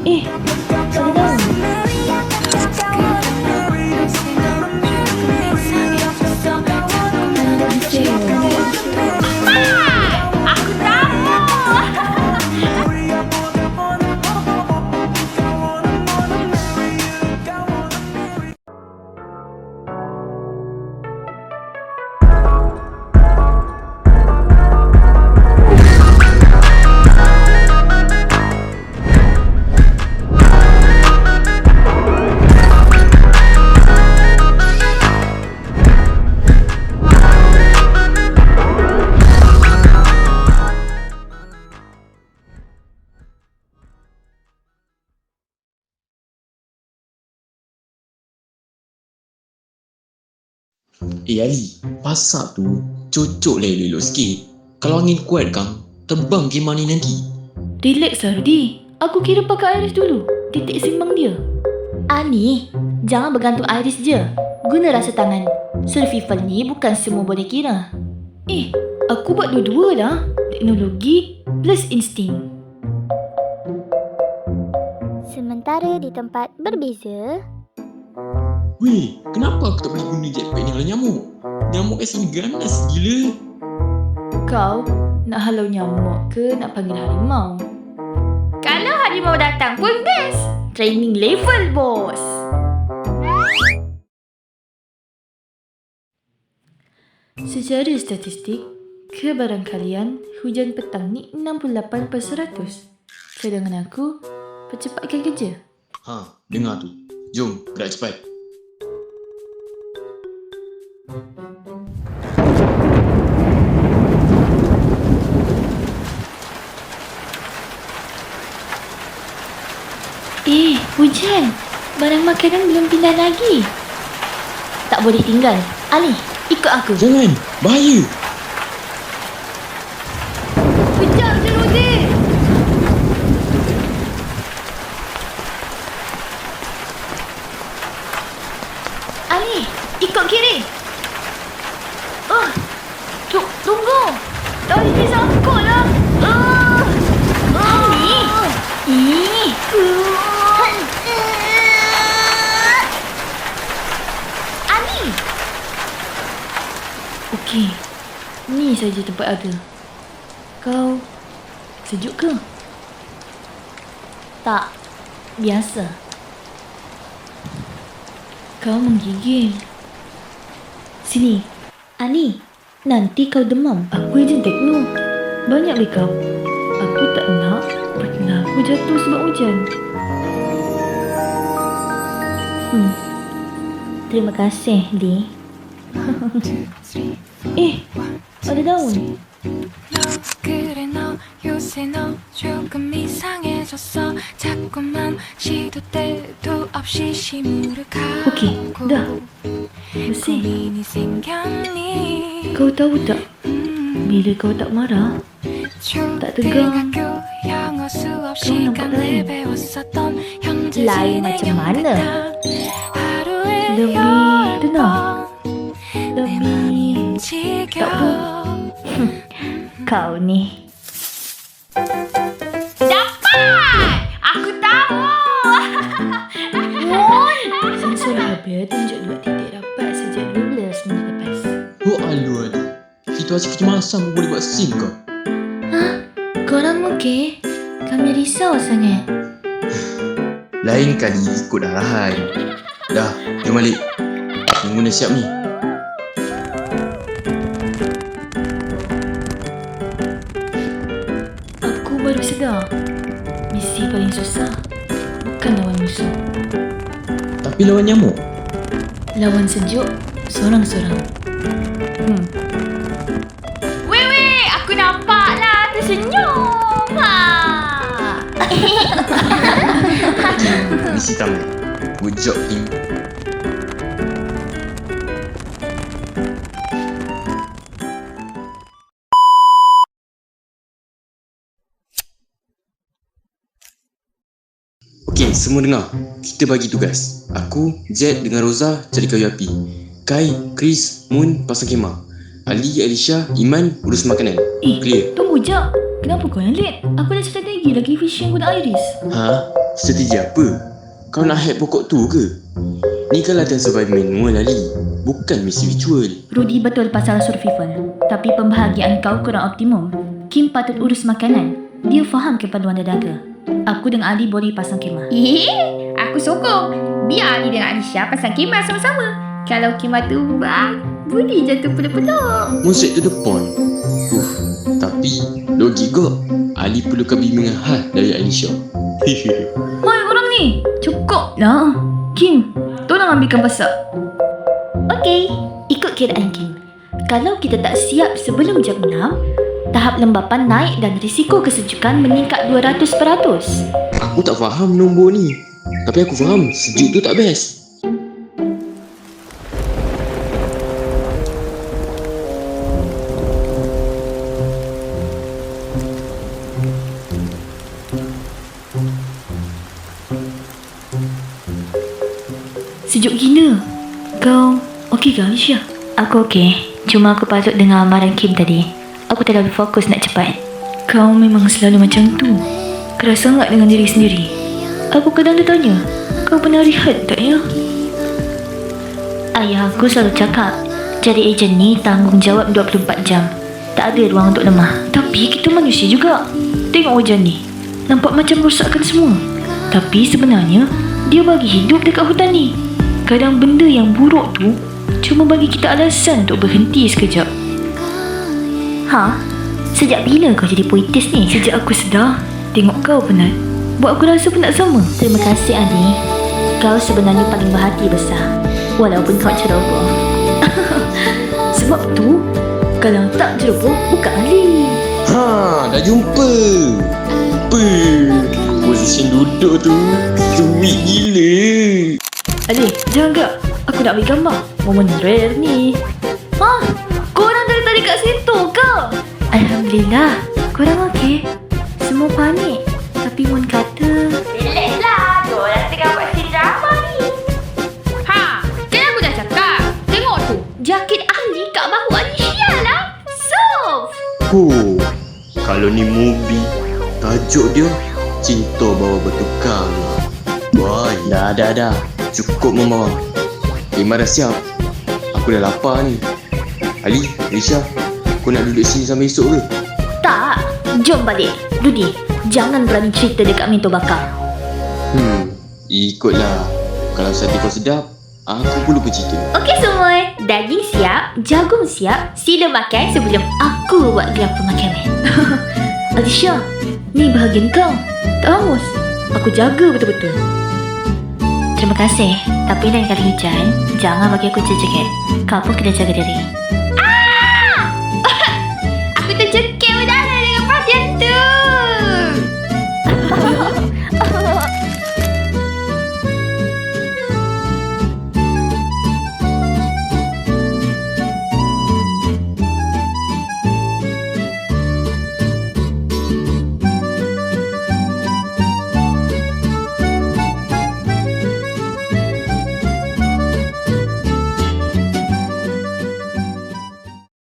Ada daun. Aku tahu. Ali, pasak tu cocok lah elok-elok sikit. Kalau angin kuat kan, terbang kemah ni nanti. Relax lah Rudy. Aku kira pakai Iris dulu. Titik simbang dia. Ani, jangan bergantung Iris je. Guna rasa tangan. Survival ni bukan semua boleh kira. Aku buat dua-dua lah. Teknologi plus insting. Sementara di tempat berbeza, Weh, kenapa aku tak boleh guna jetpack ni kalau nyamuk? Nyamuk kat sini ganas gila. Kau nak halau nyamuk ke nak panggil harimau? Kalau harimau datang pun best. Training level, bos. Secara statistik, kebarangkalian hujan petang ni 68%. Sedangkan aku percepatkan kerja. Dengar tu. Jom, gerak cepat. Hujan. Barang makanan belum pindah lagi. Tak boleh tinggal. Ali, ikut aku. Jangan, bahaya. Kejap je, Rudy. Ali, ikut kiri. Tunggu. Tadi sangkut lah. Ali. Okey. Ni saja tempat ada. Kau sejuk ke? Tak. Biasa. Kau menggigil. Sini. Ani, nanti kau demam. Aku ejen tekno. Banyak kau. Aku tak nak pernah aku jatuh sebab hujan. Terima kasih, Lee. Ada daun. 그래 너 요새 너 조금 이상해졌어 자꾸만 시도 때도 없이 시무룩하고 Okey, dah. Bersih. 고민이 생겼니 Kau tahu tak? Bila kau tak marah, tak tegang, 초등학교 영어 수업 kau nampak 시간에 lain. 배웠었던 현재 Lain macam mana? 하루에 Lebih 열 tenang. 번 내 맘이 Lebih 움직여 kau ni. Dapat! Aku tahu. Sensor hardware tunjuk 2 titik dapat sejak 12 minit lepas. Oh alu. Situasi kecemasan pun boleh buat SIM kau. Korang okey? Kami risau sangat. Lain kali ikut arahan. Dah, jom balik. Tunggu dah siap ni. Aku baru sedar. Misi paling susah bukan lawan musuh. Tapi lawan nyamuk. Lawan sejuk sorang-sorang. Weh, aku nampak lah tersenyum. Misi tamat. Good job, team. Okey, semua dengar. Kita bagi tugas. Aku, Jet dengan Rosa cari kayu api. Kai, Chris, Moon pasang kemah. Ali, Alicia, Iman urus makanan. Clear? Tunggu jap. Kenapa kau yang late? Aku dah strategi lagi fishing guna Iris. Strategi apa? Kau nak hack pokok tu ke? Ni kan latihan survival manual Ali, bukan misi virtual. Rudy betul pasal survival. Tapi pembahagian kau kurang optimum. Kim patut urus makanan. Dia faham keperluan dadaga. Aku dengan Ali boleh pasang kemah. Aku sokong. Biar Ali dengan Alisha pasang khemah sama-sama. Kalau khemah tu boleh jatuh penuh-penuh. Musik to the point. Tapi logik kok. Ali perlukan bimbingan khas dari Alicia. Hoi orang ni, cukup lah. Kim, tolong ambilkan pasak. Okey, ikut kiraan Kim. Kalau kita tak siap sebelum jam 6, tahap lembapan naik dan risiko kesejukan meningkat 200%. Aku tak faham nombor ni. Tapi aku faham sejuk tu tak best. Sejuk gila. Kau okey ke Alicia? Aku okey. Cuma aku patut dengar amaran Kim tadi. Aku terlalu fokus nak cepat. Kau memang selalu macam tu. Keras sangat dengan diri sendiri. Aku kadang tertanya, kau pernah rehat tak ya? Ayah aku selalu cakap, jadi ejen ni tanggungjawab 24 jam. Tak ada ruang untuk lemah. Tapi kita manusia juga. Tengok hujan ni. Nampak macam rosakkan semua. Tapi sebenarnya, dia bagi hidup dekat hutan ni. Kadang benda yang buruk tu cuma bagi kita alasan untuk berhenti sekejap. Ha? Sejak bila kau jadi puitis ni? Sejak aku sedar, tengok kau penat. Buat aku rasa penat sama. Terima kasih Adi. Kau sebenarnya paling berhati besar. Walaupun kau ceroboh. Sebab tu, kalau tak ceroboh, bukan Ali. Dah jumpa. Posisi duduk tu sweet gila. Ali, jangan gerak. Aku nak ambil gambar. Momen rare ni. Korang dari tadi kat situ ke? Alhamdulillah. Korang okey? Semua panik. Tapi Mun kata... Relax lah. Diorang tengah buat siri drama ni. Kan aku dah cakap. Tengok tu. Jaket Ali kat bahu Alicia lah. Soft. Kalau ni movie, tajuk dia Cinta Bawa Bertukar. Boy, dah. Cukup Mama. Memang dah siap. Aku dah lapar ni. Ali, Alicia, kau nak duduk sini sampai esok ke? Tak. Jom balik. Rudy, jangan berani cerita dekat minto bakar. Ikutlah. Kalau sate kau sedap, aku pun lupa cerita. Okey semua. Daging siap. Jagung siap. Sila makan sebelum aku buat gelar pemakaman. Alicia, ni bahagian kau. Tak hangus. Aku jaga betul-betul. Terima kasih. Tapi lain kali hujan, jangan bagi aku jaket. Kau pun kena jaga diri.